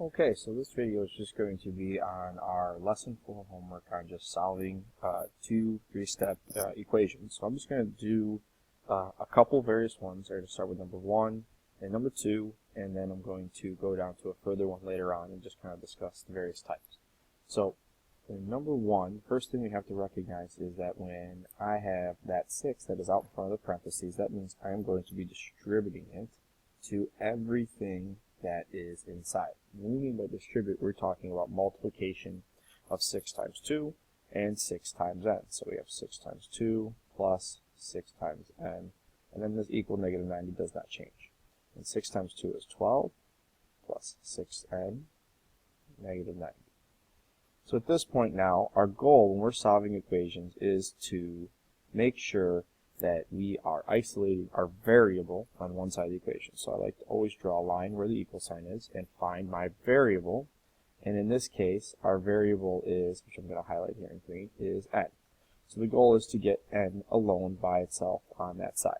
Okay, so this video is just going to be on our lesson 4 homework on just solving two three-step equations. So I'm just going to do a couple various ones. I'm going to start with number 1 and number 2, and then I'm going to go down to a further one later on and just kind of discuss the various types. So in number 1, first thing we have to recognize is that when I have that 6 that is out in front of the parentheses, that means I am going to be distributing it to everything that is inside. When we mean by distribute, we're talking about multiplication of 6 times 2 and 6 times n. So we have 6 times 2 plus 6 times n, and then this equal negative 90 does not change. And 6 times 2 is 12 plus 6n, negative 90. So at this point now, our goal when we're solving equations is to make sure that we are isolating our variable on one side of the equation. So I like to always draw a line where the equal sign is and find my variable. And in this case, our variable is, which I'm going to highlight here in green, is n. So the goal is to get n alone by itself on that side.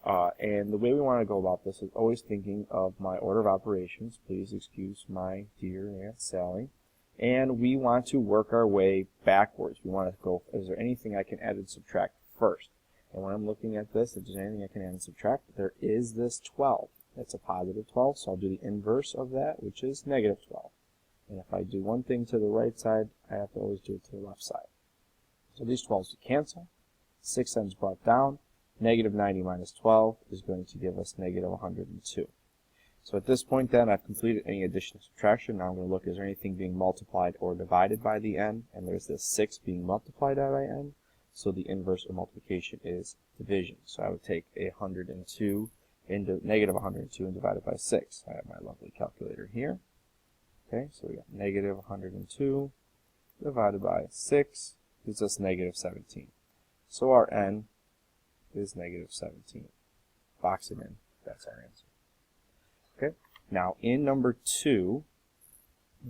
And the way we want to go about this is always thinking of my order of operations. Please excuse my dear Aunt Sally. And we want to work our way backwards. We want to go, is there anything I can add and subtract first? And when I'm looking at this, if there's anything I can add and subtract, there is this 12. That's a positive 12, so I'll do the inverse of that, which is negative 12. And if I do one thing to the right side, I have to always do it to the left side. So these 12s cancel. 6n's brought down. Negative 90 minus 12 is going to give us negative 102. So at this point then, I've completed any addition or subtraction. Now I'm going to look, is there anything being multiplied or divided by the n? And there's this 6 being multiplied by n. So the inverse of multiplication is division. So I would take 102 into negative 102 and divide it by 6. I have my lovely calculator here. Okay, so we got negative 102 divided by 6 gives us negative 17. So our n is negative 17. Box it in. That's our answer. Okay, now in number 2,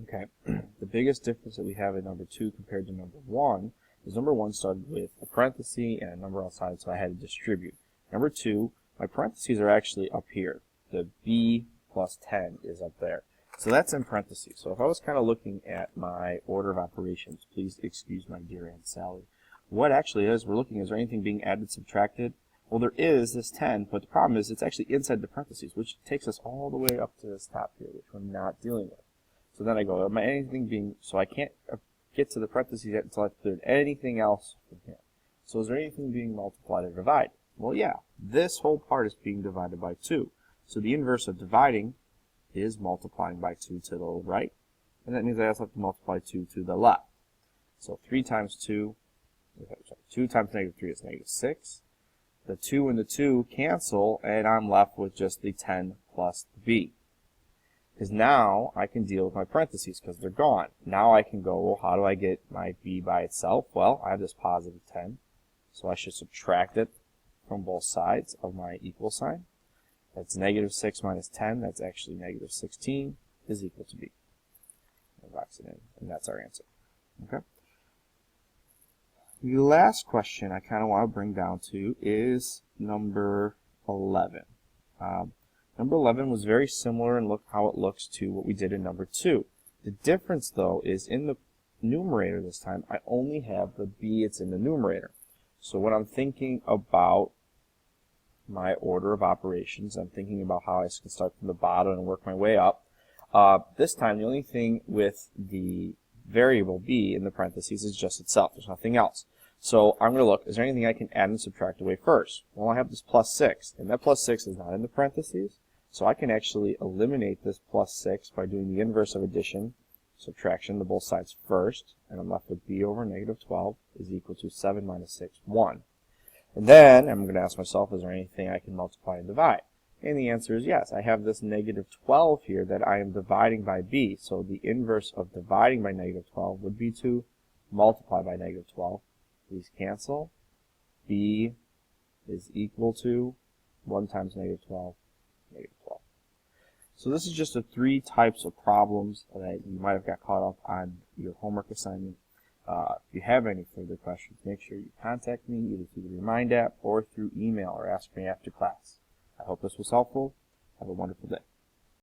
okay, the biggest difference that we have in number 2 compared to number 1 is number 1 started with a parenthesis and a number outside, so I had to distribute. Number 2, my parentheses are actually up here. The b plus 10 is up there. So that's in parentheses. So if I was kind of looking at my order of operations, please excuse my dear Aunt Sally. What actually is, we're looking, is there anything being added, subtracted? Well, there is this 10, but the problem is it's actually inside the parentheses, which takes us all the way up to this top here, which we're not dealing with. So then I go, am I anything being, so I can't get to the parentheses yet until I've cleared anything else from here. So is there anything being multiplied or divided? Well, yeah, this whole part is being divided by 2. So the inverse of dividing is multiplying by 2 to the right, and that means I also have to multiply 2 to the left. So 3 times 2, sorry, 2 times negative 3 is negative 6. The 2 and the 2 cancel, and I'm left with just the 10 plus the b. Because now I can deal with my parentheses because they're gone. Now I can go, well, how do I get my b by itself? Well, I have this positive 10, so I should subtract it from both sides of my equal sign. That's negative 6 minus 10, that's actually negative 16, is equal to b. I box it in, and that's our answer. Okay. The last question I kind of want to bring down to is number 11. Number 11 was very similar in how it looks to what we did in number 2. The difference, though, is in the numerator this time, I only have the b, it's in the numerator. So when I'm thinking about my order of operations, I'm thinking about how I can start from the bottom and work my way up. This time, the only thing with the variable b in the parentheses is just itself. There's nothing else. So I'm going to look, is there anything I can add and subtract away first? Well, I have this plus 6, and that plus 6 is not in the parentheses. So I can actually eliminate this plus 6 by doing the inverse of addition, subtraction to both sides first, and I'm left with b over negative 12 is equal to 7 minus 6, 1. And then I'm going to ask myself, is there anything I can multiply and divide? And the answer is yes. I have this negative 12 here that I am dividing by b. So the inverse of dividing by negative 12 would be to multiply by negative 12. These cancel. b is equal to 1 times negative 12, negative 12. So this is just the 3 types of problems that you might have got caught up on your homework assignment. If you have any further questions, make sure you contact me either through the Remind app or through email or ask me after class. I hope this was helpful. Have a wonderful day.